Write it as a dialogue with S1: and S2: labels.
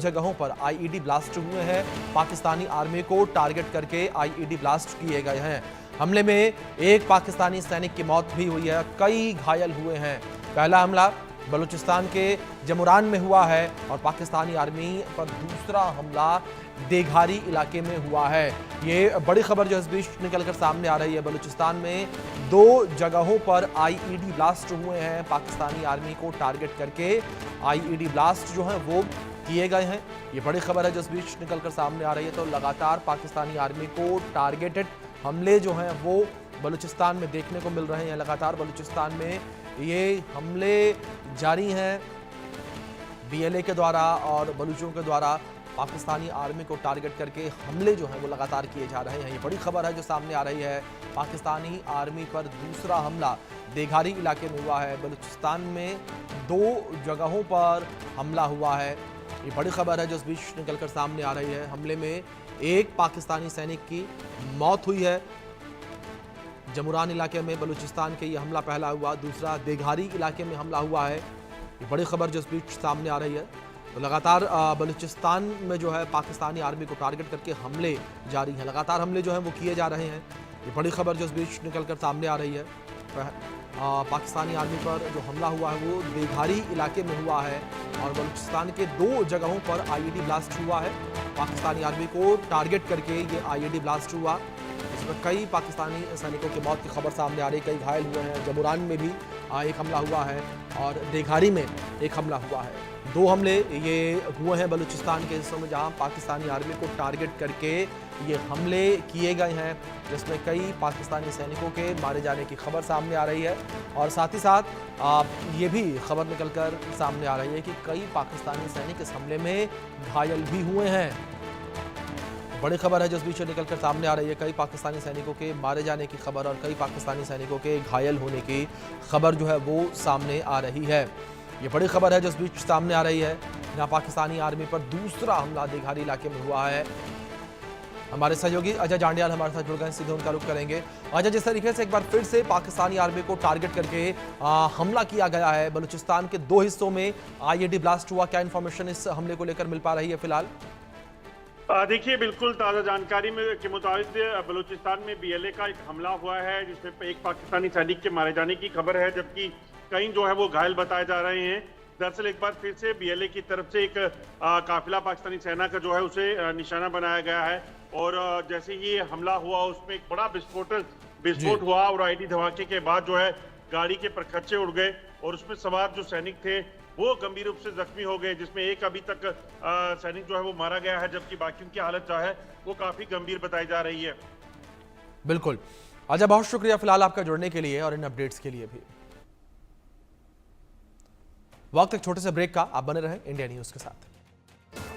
S1: जगहों पर IED blast हुए हैं। पाकिस्तानी आर्मी को टारगेट करके आईईडी ब्लास्ट किए गए हैं। हमले में एक पाकिस्तानी सैनिक की मौत भी हुई है, कई घायल हुए हैं। पहला हमला बलूचिस्तान के जमुरान में हुआ है और पाकिस्तानी आर्मी पर दूसरा हमला देघारी इलाके में हुआ है। ये बड़ी खबर जो इस बीच निकलकर सामने आ रही है। बलूचिस्तान में 2 जगहों पर आईईडी ब्लास्ट हुए हैं। पाकिस्तानी आर्मी को टारगेट करके आईईडी ब्लास्ट जो है वो किए गए हैं। ये बड़ी खबर है जो इस बीच निकलकर सामने आ रही है। तो लगातार पाकिस्तानी आर्मी को टारगेटेड हमले जो हैं वो बलूचिस्तान में देखने को मिल रहे हैं। लगातार बलूचिस्तान में ये हमले जारी हैं बीएलए के द्वारा और बलूचों के द्वारा पाकिस्तानी आर्मी को टारगेट करके हमले जो हैं वो लगातार किए जा रहे हैं। ये बड़ी खबर है जो सामने आ रही है। पाकिस्तानी आर्मी पर दूसरा हमला देघारी इलाके में हुआ है। बलूचिस्तान में 2 जगहों पर हमला हुआ है। ये बड़ी खबर है जो इस बीच निकलकर सामने आ रही है। हमले में एक पाकिस्तानी सैनिक की मौत हुई है। जमुरान इलाके में बलूचिस्तान के ये हमला पहला हुआ, दूसरा देघारी इलाके में हमला हुआ है। ये बड़ी खबर जो इस बीच सामने आ रही है। तो लगातार बलूचिस्तान में जो है पाकिस्तानी आर्मी को टारगेट करके हमले जारी हैं। लगातार हमले जो हैं वो किए जा रहे हैं। ये बड़ी खबर जो इस बीच निकलकर सामने आ रही है। पाकिस्तानी आर्मी पर जो हमला हुआ है वो देघारी इलाके में हुआ है और बलूचिस्तान के 2 जगहों पर आईईडी ब्लास्ट हुआ है। पाकिस्तानी आर्मी को टारगेट करके ये आईईडी ब्लास्ट हुआ। इसमें कई पाकिस्तानी सैनिकों की मौत की खबर सामने आ रही है, कई घायल हुए हैं। जमुरान में भी एक हमला हुआ है और देघारी में एक हमला हुआ है। 2 हमले ये हुए हैं बलूचिस्तान के हिस्सों में जहां पाकिस्तानी आर्मी को टारगेट करके ये हमले किए गए हैं, जिसमें कई पाकिस्तानी सैनिकों के मारे जाने की खबर सामने आ रही है। और साथ ही साथ ये भी खबर निकलकर सामने आ रही है कि कई पाकिस्तानी सैनिक इस हमले में घायल भी हुए हैं। बड़ी खबर है जो इस बीच निकलकर सामने आ रही है। कई पाकिस्तानी सैनिकों के मारे जाने की खबर और कई पाकिस्तानी सैनिकों के घायल होने की खबर जो है वो सामने आ रही है। ये बड़ी खबर है जो इस बीच सामने आ रही है। यहाँ पाकिस्तानी आर्मी पर दूसरा हमला देघारी इलाके में हुआ है। हमारे सहयोगी अजय जांडियाल हमारे साथ जुड़ गए, सीधे उनका रुख करेंगे। अजय, जिस तरीके से एक बार फिर से पाकिस्तानी आर्मी को टारगेट करके हमला किया गया है, बलूचिस्तान के 2 हिस्सों में आईईडी ब्लास्ट हुआ, क्या इन्फॉर्मेशन इस हमले को लेकर मिल पा रही है फिलहाल?
S2: देखिए, बिल्कुल ताज़ा जानकारी के मुताबिक बलूचिस्तान में बीएलए का एक हमला हुआ है जिसमें एक पाकिस्तानी सैनिक के मारे जाने की खबर है, जबकि कई जो है वो घायल बताए जा रहे हैं। दरअसल एक बार फिर से बीएलए की तरफ से एक काफिला पाकिस्तानी सेना का जो है उसे निशाना बनाया गया है और जैसे ही हमला हुआ उसमें एक बड़ा विस्फोट हुआ और आईडी धमाके के बाद जो है गाड़ी के परखच्चे उड़ गए और उसमें सवार जो सैनिक थे वो गंभीर रूप से जख्मी हो गए, जिसमें एक अभी तक सैनिक जो है वो मारा गया है, जबकि बाकियों की हालत जो है वो काफी गंभीर बताई जा रही है।
S1: बिल्कुल अजय, बहुत शुक्रिया फिलहाल आपका जुड़ने के लिए और इन अपडेट्स के लिए भी। वक्त एक छोटे से ब्रेक का, आप बने रहें इंडिया न्यूज के साथ।